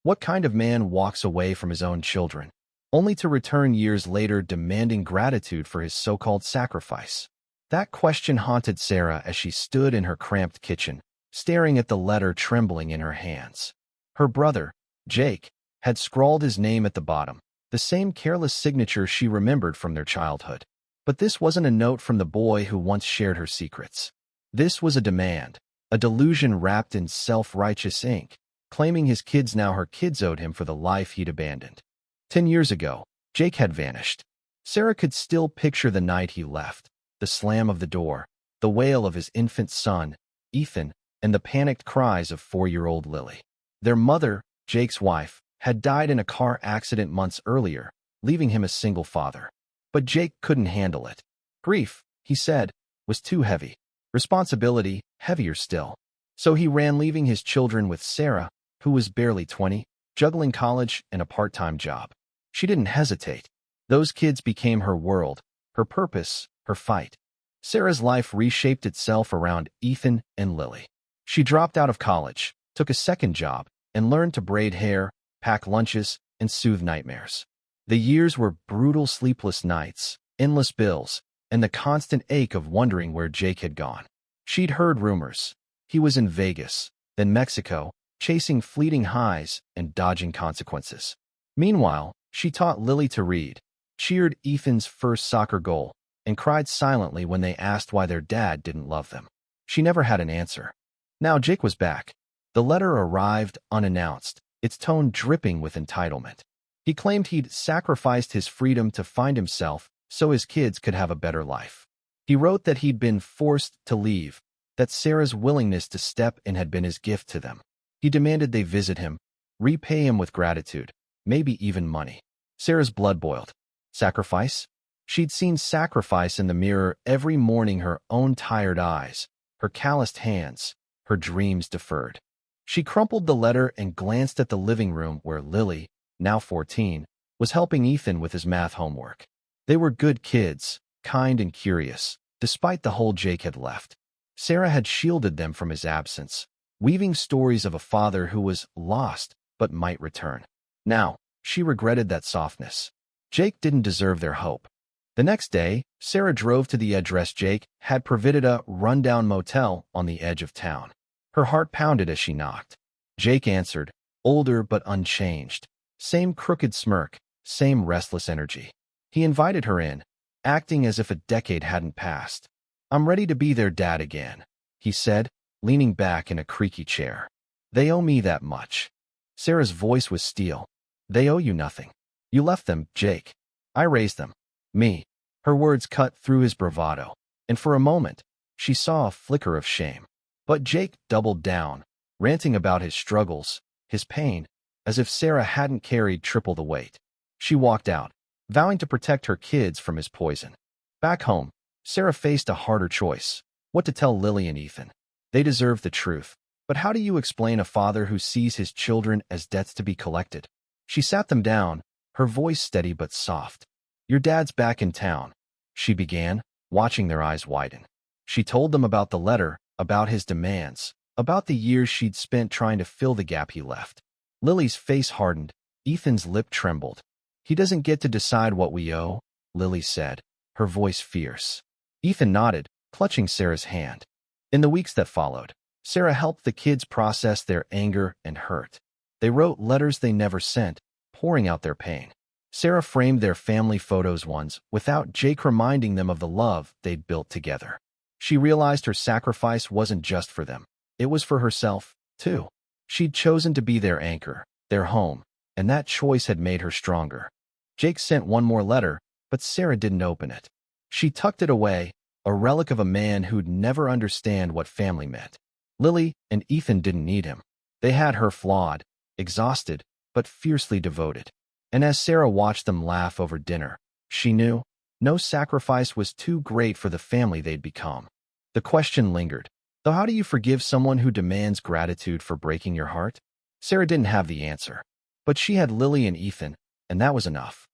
What kind of man walks away from his own children, only to return years later demanding gratitude for his so-called sacrifice? That question haunted Sarah as she stood in her cramped kitchen, staring at the letter trembling in her hands. Her brother, Jake, had scrawled his name at the bottom, the same careless signature she remembered from their childhood. But this wasn't a note from the boy who once shared her secrets. This was a demand, a delusion wrapped in self-righteous ink, claiming his kids now her kids owed him for the life he'd abandoned. 10 years ago, Jake had vanished. Sarah could still picture the night he left, the slam of the door, the wail of his infant son, Ethan, and the panicked cries of 4-year-old Lily. Their mother, Jake's wife, had died in a car accident months earlier, leaving him a single father. But Jake couldn't handle it. Grief, he said, was too heavy. Responsibility, heavier still. So he ran, leaving his children with Sarah, who was barely 20, juggling college and a part-time job. She didn't hesitate. Those kids became her world, her purpose, her fight. Sarah's life reshaped itself around Ethan and Lily. She dropped out of college, took a second job, and learned to braid hair, pack lunches, and soothe nightmares. The years were brutal, sleepless nights, endless bills, and the constant ache of wondering where Jake had gone. She'd heard rumors. He was in Vegas, then Mexico, chasing fleeting highs and dodging consequences. Meanwhile, she taught Lily to read, cheered Ethan's first soccer goal, and cried silently when they asked why their dad didn't love them. She never had an answer. Now Jake was back. The letter arrived unannounced, its tone dripping with entitlement. He claimed he'd sacrificed his freedom to find himself so his kids could have a better life. He wrote that he'd been forced to leave, that Sarah's willingness to step in had been his gift to them. He demanded they visit him, repay him with gratitude, maybe even money. Sarah's blood boiled. Sacrifice? She'd seen sacrifice in the mirror every morning, her own tired eyes, her calloused hands, her dreams deferred. She crumpled the letter and glanced at the living room where Lily, now 14, was helping Ethan with his math homework. They were good kids, kind and curious, despite the hole Jake had left. Sarah had shielded them from his absence, weaving stories of a father who was lost but might return. Now, she regretted that softness. Jake didn't deserve their hope. The next day, Sarah drove to the address Jake had provided, a rundown motel on the edge of town. Her heart pounded as she knocked. Jake answered, older but unchanged. Same crooked smirk, same restless energy. He invited her in, acting as if a decade hadn't passed. I'm ready to be their dad again, he said, leaning back in a creaky chair. They owe me that much. Sarah's voice was steel. They owe you nothing. You left them, Jake. I raised them. Me. Her words cut through his bravado, and for a moment, she saw a flicker of shame. But Jake doubled down, ranting about his struggles, his pain, as if Sarah hadn't carried triple the weight. She walked out, vowing to protect her kids from his poison. Back home, Sarah faced a harder choice: what to tell Lily and Ethan. They deserved the truth, but how do you explain a father who sees his children as debts to be collected? She sat them down, her voice steady but soft. Your dad's back in town, she began, watching their eyes widen. She told them about the letter, about his demands, about the years she'd spent trying to fill the gap he left. Lily's face hardened, Ethan's lip trembled. He doesn't get to decide what we owe, Lily said, her voice fierce. Ethan nodded, clutching Sarah's hand. In the weeks that followed, Sarah helped the kids process their anger and hurt. They wrote letters they never sent, pouring out their pain. Sarah framed their family photos once, without Jake reminding them of the love they'd built together. She realized her sacrifice wasn't just for them. It was for herself, too. She'd chosen to be their anchor, their home, and that choice had made her stronger. Jake sent one more letter, but Sarah didn't open it. She tucked it away, a relic of a man who'd never understand what family meant. Lily and Ethan didn't need him. They had her, flawed, exhausted, but fiercely devoted. And as Sarah watched them laugh over dinner, she knew no sacrifice was too great for the family they'd become. The question lingered, though: how do you forgive someone who demands gratitude for breaking your heart? Sarah didn't have the answer, but she had Lily and Ethan, and that was enough.